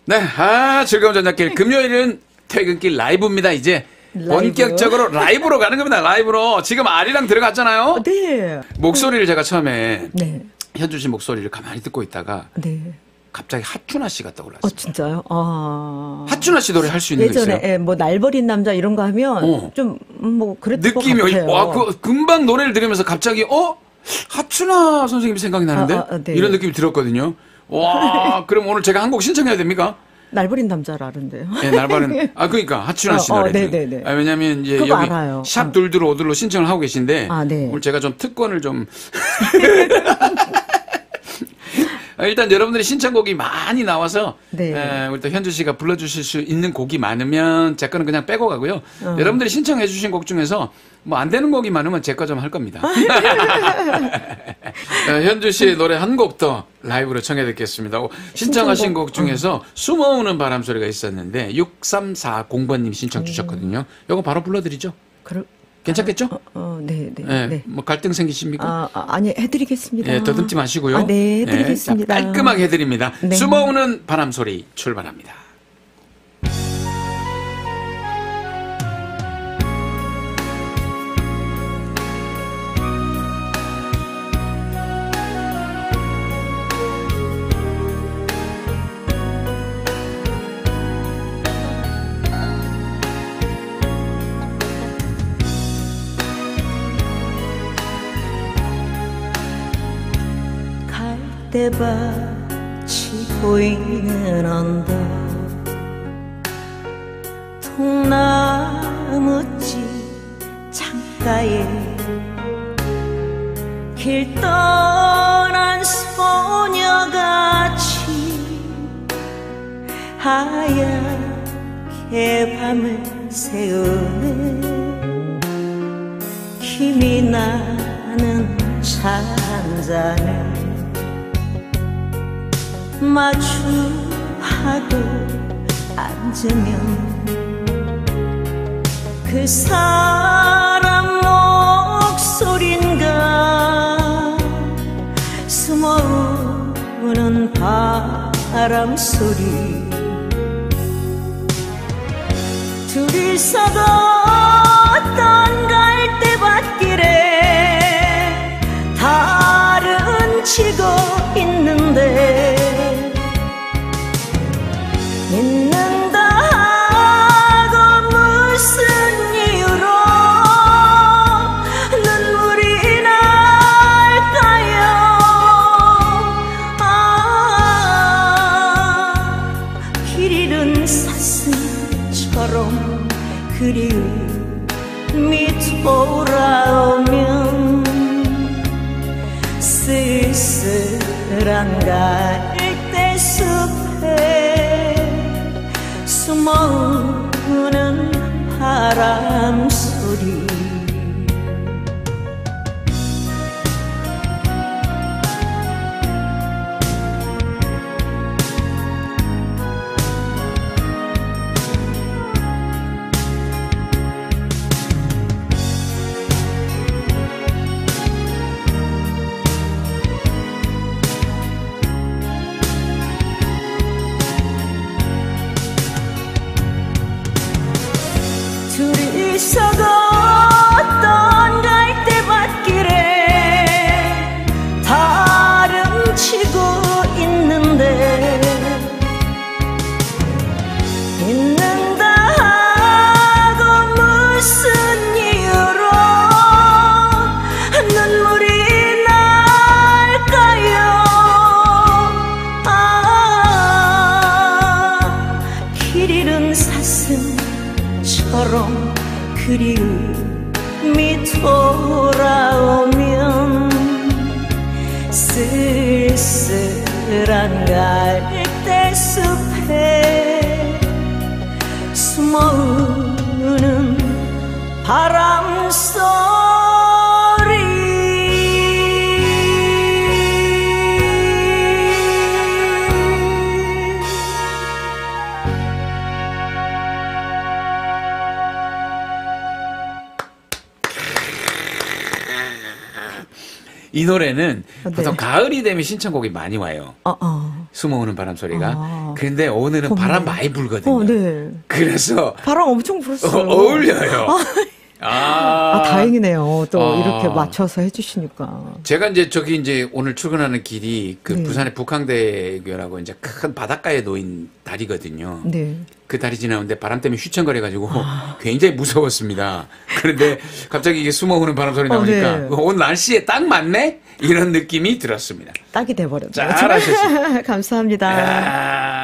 네, 즐거운 저녁길. 금요일은 퇴근길 라이브입니다, 이제. 라이브. 본격적으로 라이브로 가는 겁니다, 라이브로. 지금 아리랑 들어갔잖아요? 네. 목소리를 제가 처음에 네. 현주 씨 목소리를 가만히 듣고 있다가 네. 갑자기 하춘아 씨가 떠올랐어요. 진짜요? 하춘아 씨 노래 할 수 있는 거 있어요? 예전에 뭐 날버린 남자 이런 거 하면 좀 뭐 그랬던 것 느낌이 같아요. 금방 노래를 들으면서 갑자기 하춘아 선생님이 생각이 나는데 네. 이런 느낌이 들었거든요. 와, 그럼 오늘 제가 한 곡 신청해야 됩니까? 날버린 남자라는데요. 네, 날버린. 그러니까 하춘아 씨 노래. 네네네. 왜냐면 이제 그거 여기 알아요. 샵 둘둘 오들로 신청을 하고 계신데 네. 오늘 제가 좀 특권을 좀 일단 여러분들이 신청곡이 많이 나와서 네. 우리 또 현주 씨가 불러주실 수 있는 곡이 많으면 제 거는 그냥 빼고 가고요. 여러분들이 신청해 주신 곡 중에서 뭐 안 되는 곡이 많으면 제 거 좀 할 겁니다. 현주 씨의 노래 한 곡 더 라이브로 청해 듣겠습니다. 신청하신 곡 중에서 숨어오는 바람 소리가 있었는데 6340번님 신청 주셨거든요. 이거 바로 불러드리죠. 괜찮겠죠? 네. 뭐 갈등 생기십니까? 아니, 해드리겠습니다. 예, 더듬지 마시고요. 네, 해드리겠습니다. 깔끔하게 해드립니다. 네. 숨어오는 바람 소리 출발합니다. 갈대밭이 보이는 언덕 통나무집 창가에 길 떠난 소녀같이 하얗게 밤을 새우네 힘이 나는 차 한 잔을 마주하고 앉으면 그 사람 목소린가 숨어오는 바람 소리 둘이서 걷던 갈대밭길에 달은 지고 있는데 있는다 하고 무슨 이유로 눈물이 날까요? 길 잃은 사슴처럼 그리움이 돌아오면 쓸쓸한 갈대숲에 숨어오는 바람 소리 둘이서 걷던 갈대밭길에 달음 치고 있는데 있는다 하고 무슨 이유로 눈물이 날까요? 길 잃은 사슴처럼 그리움이 돌아오면 쓸쓸한 갈대숲에 숨어오는 바람 소리 이 노래는 네. 보통 가을이 되면 신청곡이 많이 와요. 숨어오는 바람 소리가. 근데 오늘은 바람 많이 불거든요. 네. 그래서 바람 엄청 불었어요. 어울려요. 다행이네요. 또 이렇게 맞춰서 해주시니까. 제가 이제 오늘 출근하는 길이 그 네. 부산의 북항대교라고 이제 큰 바닷가에 놓인 다리거든요. 네. 그 다리 지나는데 바람 때문에 휘청거려가지고 굉장히 무서웠습니다. 그런데 갑자기 이게 숨어오는 바람 소리 나오니까 네. 오늘 날씨에 딱 맞네? 이런 느낌이 들었습니다. 딱이 돼버렸네요. 잘하셨습니다. 감사합니다. 야.